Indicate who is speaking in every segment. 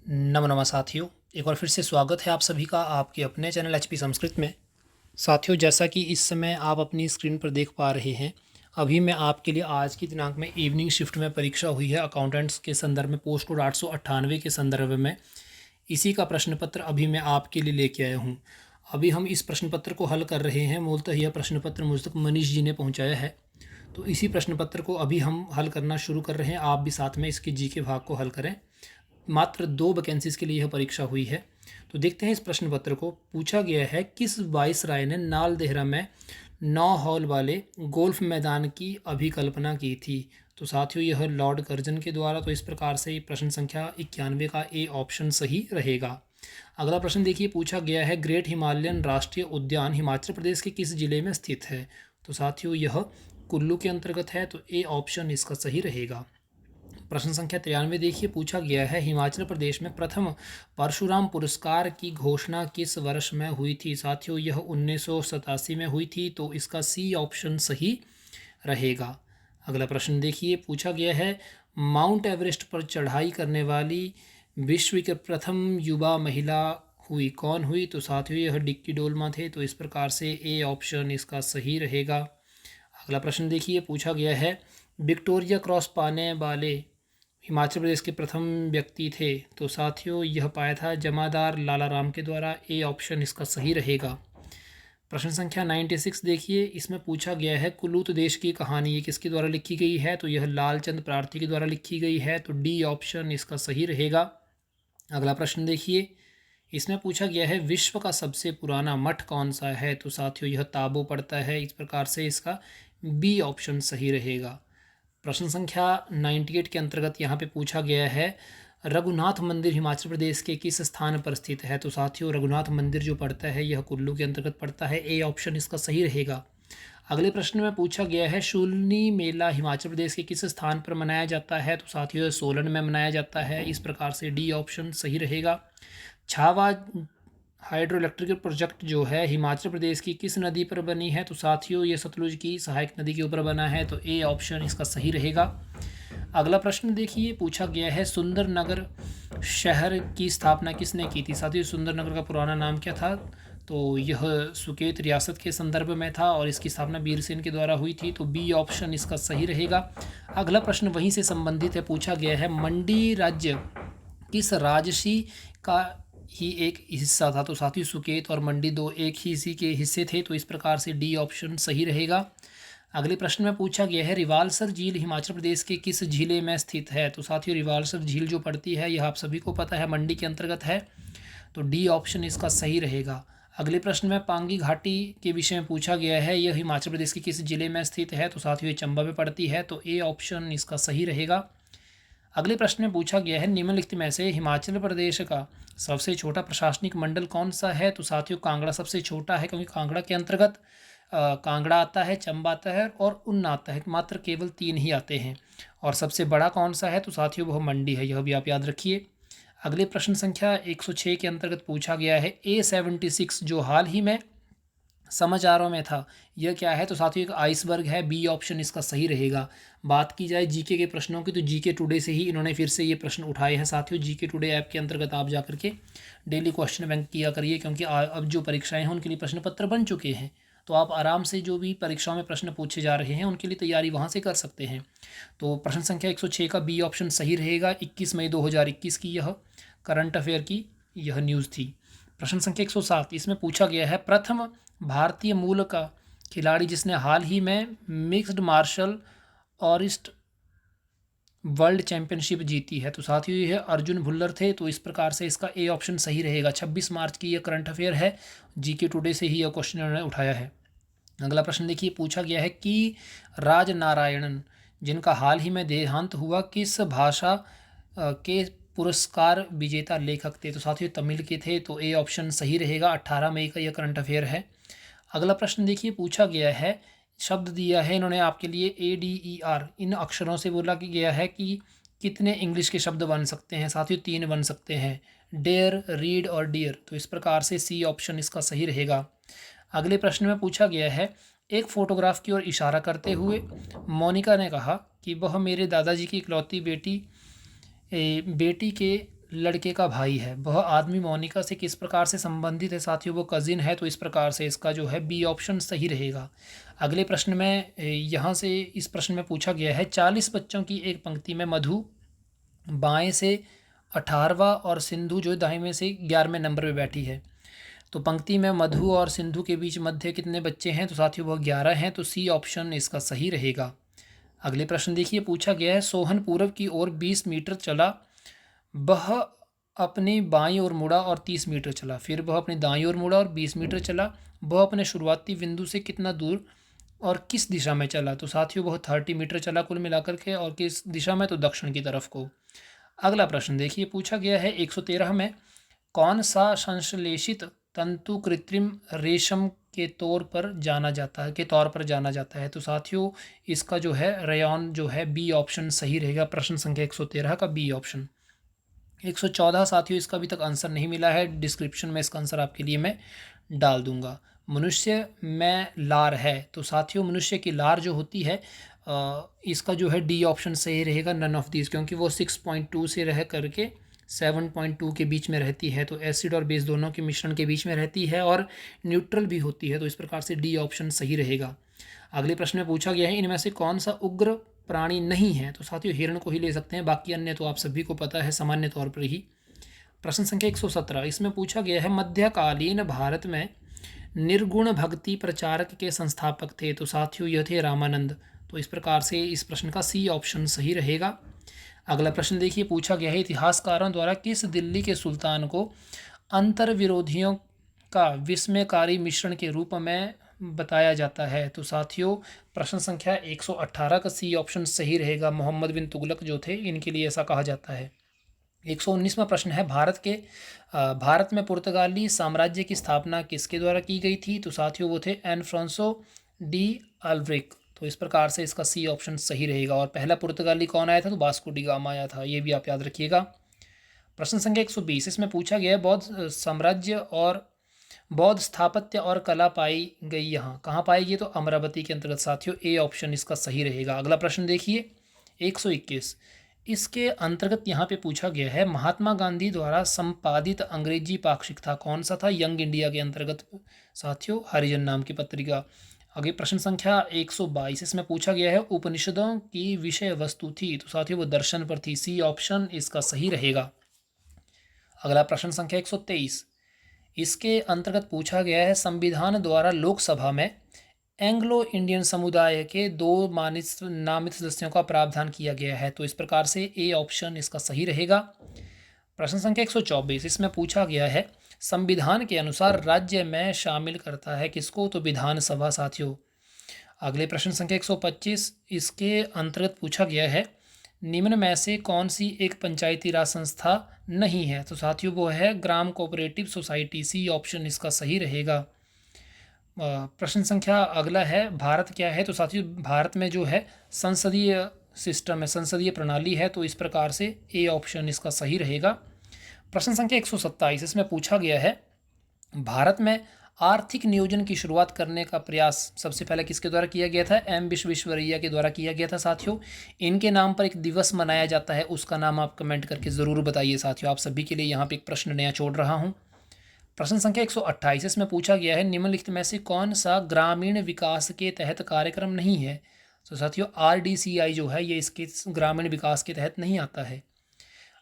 Speaker 1: नमः साथियों, एक बार फिर से स्वागत है आप सभी का आपके अपने चैनल एचपी संस्कृत में। साथियों, जैसा कि इस समय आप अपनी स्क्रीन पर देख पा रहे हैं, अभी मैं आपके लिए आज की दिनांक में इवनिंग शिफ्ट में परीक्षा हुई है अकाउंटेंट्स के संदर्भ में, पोस्ट कोड 898 के संदर्भ में। इसी का प्रश्न पत्र अभी मैं आपके लिए लेके आया हूँ। अभी हम इस प्रश्न पत्र को हल कर रहे हैं। मूलतः यह प्रश्न पत्र मुझ तक मनीष जी ने पहुँचाया है, तो इसी प्रश्न पत्र को अभी हम हल करना शुरू कर रहे हैं। आप भी साथ में इसके जी के भाग को हल करें। मात्र 2 वैकेंसीज़ के लिए यह परीक्षा हुई है। तो देखते हैं इस प्रश्न पत्र को। पूछा गया है, किस वाइसराय ने नालदेहरा में 9 हॉल वाले गोल्फ मैदान की अभिकल्पना की थी? तो साथियों, यह लॉर्ड कर्जन के द्वारा। तो इस प्रकार से प्रश्न संख्या 91 का ए ऑप्शन सही रहेगा। अगला प्रश्न देखिए, पूछा गया है, ग्रेट हिमालयन राष्ट्रीय उद्यान हिमाचल प्रदेश के किस जिले में स्थित है? तो साथियों, यह कुल्लू के अंतर्गत है, तो ए ऑप्शन इसका सही रहेगा। प्रश्न संख्या 93 देखिए, पूछा गया है, हिमाचल प्रदेश में प्रथम परशुराम पुरस्कार की घोषणा किस वर्ष में हुई थी? साथियों, यह 1987 में हुई थी, तो इसका सी ऑप्शन सही रहेगा। अगला प्रश्न देखिए, पूछा गया है, माउंट एवरेस्ट पर चढ़ाई करने वाली विश्व की प्रथम युवा महिला हुई, कौन हुई? तो साथियों, यह डिक्की डोलमा थे, तो इस प्रकार से ए ऑप्शन इसका सही रहेगा। अगला प्रश्न देखिए, पूछा गया है, विक्टोरिया क्रॉस पाने वाले हिमाचल प्रदेश के प्रथम व्यक्ति थे? तो साथियों, यह पाया था जमादार लाला राम के द्वारा। ए ऑप्शन इसका सही रहेगा। प्रश्न संख्या 96 देखिए, इसमें पूछा गया है, कुलूत देश की कहानी ये किसके द्वारा लिखी गई है? तो यह लालचंद प्रार्थी के द्वारा लिखी गई है, तो डी ऑप्शन इसका सही रहेगा। अगला प्रश्न देखिए, इसमें पूछा गया है, विश्व का सबसे पुराना मठ कौन सा है? तो साथियों, यह ताबो पड़ता है। इस प्रकार से इसका बी ऑप्शन सही रहेगा। प्रश्न संख्या 98 के अंतर्गत यहाँ पे पूछा गया है, रघुनाथ मंदिर हिमाचल प्रदेश के किस स्थान पर स्थित है? तो साथियों, रघुनाथ मंदिर जो पड़ता है यह कुल्लू के अंतर्गत पड़ता है। ए ऑप्शन इसका सही रहेगा। अगले प्रश्न में पूछा गया है, शूलिनी मेला हिमाचल प्रदेश के किस स्थान पर मनाया जाता है? तो साथियों, सोलन में मनाया जाता है। इस प्रकार से डी ऑप्शन सही रहेगा। छावा हाइड्रो इलेक्ट्रिकल प्रोजेक्ट जो है हिमाचल प्रदेश की किस नदी पर बनी है? तो साथियों, ये सतलुज की सहायक नदी के ऊपर बना है, तो ए ऑप्शन इसका सही रहेगा। अगला प्रश्न देखिए, पूछा गया है, सुंदरनगर शहर की स्थापना किसने की थी? साथियों, सुंदरनगर का पुराना नाम क्या था? तो यह सुकेत रियासत के संदर्भ में था और इसकी स्थापना बीरसेन के द्वारा हुई थी, तो बी ऑप्शन इसका सही रहेगा। अगला प्रश्न वहीं से संबंधित है। पूछा गया है, मंडी राज्य किस राजसी का ही एक हिस्सा था? तो साथियों, सुकेत और मंडी दो एक ही इसी के हिस्से थे, तो इस प्रकार से डी ऑप्शन सही रहेगा। अगले प्रश्न में पूछा गया है, रिवाल्सर झील हिमाचल प्रदेश के किस जिले में स्थित है? तो साथियों, रिवाल्सर झील जो पड़ती है यह आप सभी को पता है मंडी के अंतर्गत है, तो डी ऑप्शन इसका सही रहेगा। अगले प्रश्न में पांगी घाटी के विषय में पूछा गया है, यह हिमाचल प्रदेश के किस जिले में स्थित है? तो साथियों, ये चंबा में पड़ती है, तो ए ऑप्शन इसका सही रहेगा। अगले प्रश्न में पूछा गया है, निम्नलिखित में से हिमाचल प्रदेश का सबसे छोटा प्रशासनिक मंडल कौन सा है? तो साथियों, कांगड़ा सबसे छोटा है, क्योंकि कांगड़ा के अंतर्गत कांगड़ा आता है, चंबा आता है और ऊना आता है। मात्र केवल 3 ही आते हैं। और सबसे बड़ा कौन सा है? तो साथियों, वह मंडी है। यह भी आप याद रखिए। अगले प्रश्न संख्या 106 के अंतर्गत पूछा गया है, A76 जो हाल ही में समाचारों में था, यह क्या है? तो साथियों, एक आइसबर्ग है। बी ऑप्शन इसका सही रहेगा। बात की जाए जीके के प्रश्नों की, तो जीके टुडे से ही इन्होंने फिर से ये प्रश्न उठाए हैं। साथियों, जीके टुडे ऐप के अंतर्गत आप जाकर के डेली क्वेश्चन बैंक किया करिए, क्योंकि अब जो परीक्षाएं हैं उनके लिए प्रश्न पत्र बन चुके हैं, तो आप आराम से जो भी परीक्षाओं में प्रश्न पूछे जा रहे हैं उनके लिए तैयारी वहाँ से कर सकते हैं। तो प्रश्न संख्या 106 का बी ऑप्शन सही रहेगा। 21 मई 2021 की यह करंट अफेयर की यह न्यूज़ थी। प्रश्न संख्या 107, इसमें पूछा गया है, प्रथम भारतीय मूल का खिलाड़ी जिसने हाल ही में mixed martial artist world championship जीती है? तो साथियों, यह अर्जुन भुल्लर थे, तो इस प्रकार से इसका ए ऑप्शन सही रहेगा। 26 मार्च की यह करंट अफेयर है, जीके टुडे से ही यह क्वेश्चन उन्होंने उठाया है। अगला प्रश्न देखिए, पूछा गया है कि राज नारायणन जिनका हाल ही में देहांत हुआ किस भाषा के पुरस्कार विजेता लेखक थे? तो साथियों, तमिल के थे, तो ए ऑप्शन सही रहेगा। 18 मई का यह करंट अफेयर है। अगला प्रश्न देखिए, पूछा गया है, शब्द दिया है इन्होंने आपके लिए ADER, इन अक्षरों से बोला कि गया है कि कितने इंग्लिश के शब्द बन सकते हैं? साथियों, 3 बन सकते हैं, डेयर, रीड और डियर, तो इस प्रकार से सी ऑप्शन इसका सही रहेगा। अगले प्रश्न में पूछा गया है, एक फोटोग्राफ की ओर इशारा करते हुए मोनिका ने कहा कि वह मेरे दादाजी की इकलौती बेटी के लड़के का भाई है। वह आदमी मोनिका से किस प्रकार से संबंधित है साथियों? वो कज़िन है, तो इस प्रकार से इसका जो है बी ऑप्शन सही रहेगा। अगले प्रश्न में यहाँ से इस प्रश्न में पूछा गया है 40 बच्चों की एक पंक्ति में मधु बाएं से 18वां और सिंधु जो दाहिने से 11वें नंबर पे बैठी है। तो पंक्ति में मधु और सिंधु के बीच मध्य कितने बच्चे हैं? तो साथियों वह 11 हैं, तो सी ऑप्शन इसका सही रहेगा। अगले प्रश्न देखिए, पूछा गया है सोहन पूर्व की ओर 20 मीटर चला, वह अपनी बाईं ओर मुड़ा और 30 मीटर चला। फिर वह अपनी दाईं ओर मुड़ा और 20 मीटर चला। वह अपने शुरुआती बिंदु से कितना दूर और किस दिशा में चला? तो साथियों वह 30 मीटर चला कुल मिलाकर के, और किस दिशा में? तो दक्षिण की तरफ को। अगला प्रश्न देखिए, पूछा गया है 113 में कौन सा संश्लेषित तंतु कृत्रिम रेशम के तौर पर जाना जाता है? तो साथियों इसका जो है रेयॉन जो है बी ऑप्शन सही रहेगा। प्रश्न संख्या 113 का बी ऑप्शन। 114 साथियों इसका अभी तक आंसर नहीं मिला है, डिस्क्रिप्शन में इसका आंसर आपके लिए मैं डाल दूंगा। मनुष्य में लार है, तो साथियों मनुष्य की लार जो होती है इसका जो है डी ऑप्शन सही रहेगा, नन ऑफ दीज, क्योंकि वो 6.2 से रह करके 7.2 के बीच में रहती है, तो एसिड और बेस दोनों के मिश्रण के बीच में रहती है और न्यूट्रल भी होती है, तो इस प्रकार से डी ऑप्शन सही रहेगा। अगले प्रश्न में पूछा गया है इनमें से कौन सा उग्र प्राणी नहीं है? तो साथियों हिरण को ही ले सकते हैं, बाकी अन्य तो आप सभी को पता है सामान्य तौर पर ही। प्रश्न संख्या 117 इसमें पूछा गया है मध्यकालीन भारत में निर्गुण भक्ति प्रचारक के संस्थापक थे? तो साथियों यह थे रामानंद, तो इस प्रकार से इस प्रश्न का सी ऑप्शन सही रहेगा। अगला प्रश्न देखिए, पूछा गया है इतिहासकारों द्वारा किस दिल्ली के सुल्तान को अंतर विरोधियों का विस्मयकारी मिश्रण के रूप में बताया जाता है? तो साथियों प्रश्न संख्या 118 का सी ऑप्शन सही रहेगा। मोहम्मद बिन तुगलक जो थे इनके लिए ऐसा कहा जाता है। 119वां प्रश्न है भारत में पुर्तगाली साम्राज्य की स्थापना किसके द्वारा की गई थी? तो साथियों वो थे एनफ्रांसो डी अल्वरिक, तो इस प्रकार से इसका सी ऑप्शन सही रहेगा। और पहला पुर्तगाली कौन आया था? तो वास्को डी गामा आया था, ये भी आप याद रखिएगा। प्रश्न संख्या 120 इसमें पूछा गया है बौद्ध साम्राज्य और बौद्ध स्थापत्य और कला पाई गई यहाँ कहाँ पाई गई? तो अमरावती के अंतर्गत साथियों ए ऑप्शन इसका सही रहेगा। अगला प्रश्न देखिए 121 इसके अंतर्गत यहाँ पे पूछा गया है महात्मा गांधी द्वारा संपादित अंग्रेजी पाक्षिक था कौन सा था? यंग इंडिया के अंतर्गत साथियों हरिजन नाम की पत्रिका। आगे प्रश्न संख्या 122 इसमें पूछा गया है उपनिषदों की विषय वस्तु थी? तो साथियों वो दर्शन पर थी, सी ऑप्शन इसका सही रहेगा। अगला प्रश्न संख्या 123 इसके अंतर्गत पूछा गया है संविधान द्वारा लोकसभा में एंग्लो इंडियन समुदाय के 2 नामित सदस्यों का प्रावधान किया गया है? तो इस प्रकार से ए ऑप्शन इसका सही रहेगा। प्रश्न संख्या 124 इसमें पूछा गया है संविधान के अनुसार राज्य में शामिल करता है किसको? तो विधानसभा साथियों। अगले प्रश्न संख्या 125 इसके अंतर्गत पूछा गया है निम्न में से कौन सी एक पंचायती राज संस्था नहीं है? तो साथियों वो है ग्राम कोऑपरेटिव सोसाइटी, सी ऑप्शन इसका सही रहेगा। प्रश्न संख्या अगला है भारत क्या है? तो साथियों भारत में जो है संसदीय सिस्टम है, संसदीय प्रणाली है, तो इस प्रकार से ए ऑप्शन इसका सही रहेगा। प्रश्न संख्या 127 इसमें पूछा गया है भारत में आर्थिक नियोजन की शुरुआत करने का प्रयास सबसे पहले किसके द्वारा किया गया था? एम विश्वेश्वरैया के द्वारा किया गया था साथियों। इनके नाम पर एक दिवस मनाया जाता है, उसका नाम आप कमेंट करके ज़रूर बताइए साथियों। आप सभी के लिए यहाँ पे एक प्रश्न नया छोड़ रहा हूँ। प्रश्न संख्या 128 इसमें पूछा गया है निम्नलिखित में से कौन सा ग्रामीण विकास के तहत कार्यक्रम नहीं है? तो साथियों RDCI जो है ये इसके ग्रामीण विकास के तहत नहीं आता है।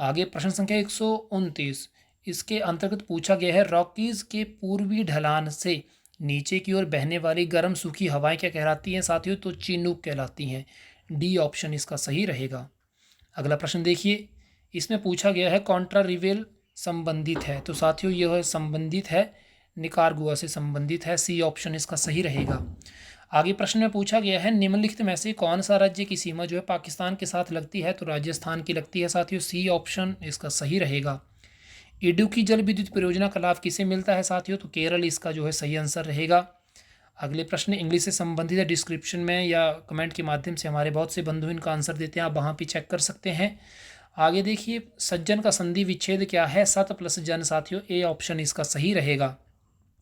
Speaker 1: आगे प्रश्न संख्या 129 इसके अंतर्गत पूछा गया है रॉकीज के पूर्वी ढलान से नीचे की ओर बहने वाली गर्म सूखी हवाएं क्या कहलाती हैं साथियों? तो चिनूक कहलाती हैं, डी ऑप्शन इसका सही रहेगा। अगला प्रश्न देखिए इसमें पूछा गया है कॉन्ट्रा रिवेल संबंधित है? तो साथियों यह संबंधित है निकारागुआ से संबंधित है, सी ऑप्शन इसका सही रहेगा। आगे प्रश्न में पूछा गया है निम्नलिखित में से कौन सा राज्य की सीमा जो है पाकिस्तान के साथ लगती है? तो राजस्थान की लगती है साथियों, सी ऑप्शन इसका सही रहेगा। इडुक्की जल विद्युत परियोजना का लाभ किसे मिलता है साथियों? तो केरल इसका जो है सही आंसर रहेगा। अगले प्रश्न इंग्लिश से संबंधित है, डिस्क्रिप्शन में या कमेंट के माध्यम से हमारे बहुत से बंधु इनका आंसर देते हैं, आप वहाँ पे चेक कर सकते हैं। आगे देखिए सज्जन का संधि विच्छेद क्या है? सत प्लस जन साथियों, ए ऑप्शन इसका सही रहेगा।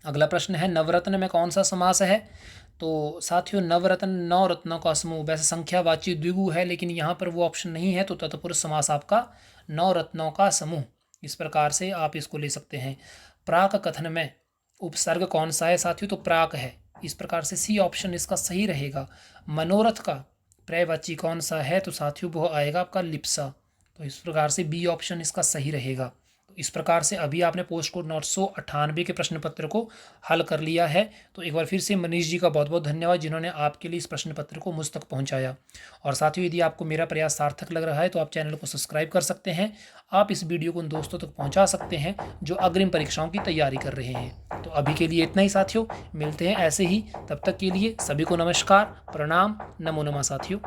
Speaker 1: अगला प्रश्न है नवरत्न में कौन सा समास है? तो साथियों नवरत्न 9 रत्नों का समूह, वैसे संख्यावाची द्विगु है लेकिन यहाँ पर वो ऑप्शन नहीं है, तो तत्पुरुष समास आपका 9 रत्नों का समूह। इस प्रकार से आप इसको ले सकते हैं। प्राक कथन में उपसर्ग कौन सा है साथियों? तो प्राक है। इस प्रकार से सी ऑप्शन इसका सही रहेगा। मनोरथ का पर्यायवाची कौन सा है? तो साथियों वो आएगा आपका लिप्सा। तो इस प्रकार से बी ऑप्शन इसका सही रहेगा। तो इस प्रकार से अभी आपने पोस्ट कोड 998 के प्रश्न पत्र को हल कर लिया है। तो एक बार फिर से मनीष जी का बहुत बहुत धन्यवाद जिन्होंने आपके लिए इस प्रश्न पत्र को मुझ तक पहुंचाया। और साथियों यदि आपको मेरा प्रयास सार्थक लग रहा है तो आप चैनल को सब्सक्राइब कर सकते हैं। आप इस वीडियो को उन दोस्तों तक पहुंचा सकते हैं जो अग्रिम परीक्षाओं की तैयारी कर रहे हैं। तो अभी के लिए इतना ही साथियों, मिलते हैं ऐसे ही। तब तक के लिए सभी को नमस्कार, प्रणाम, नमो नमः साथियों।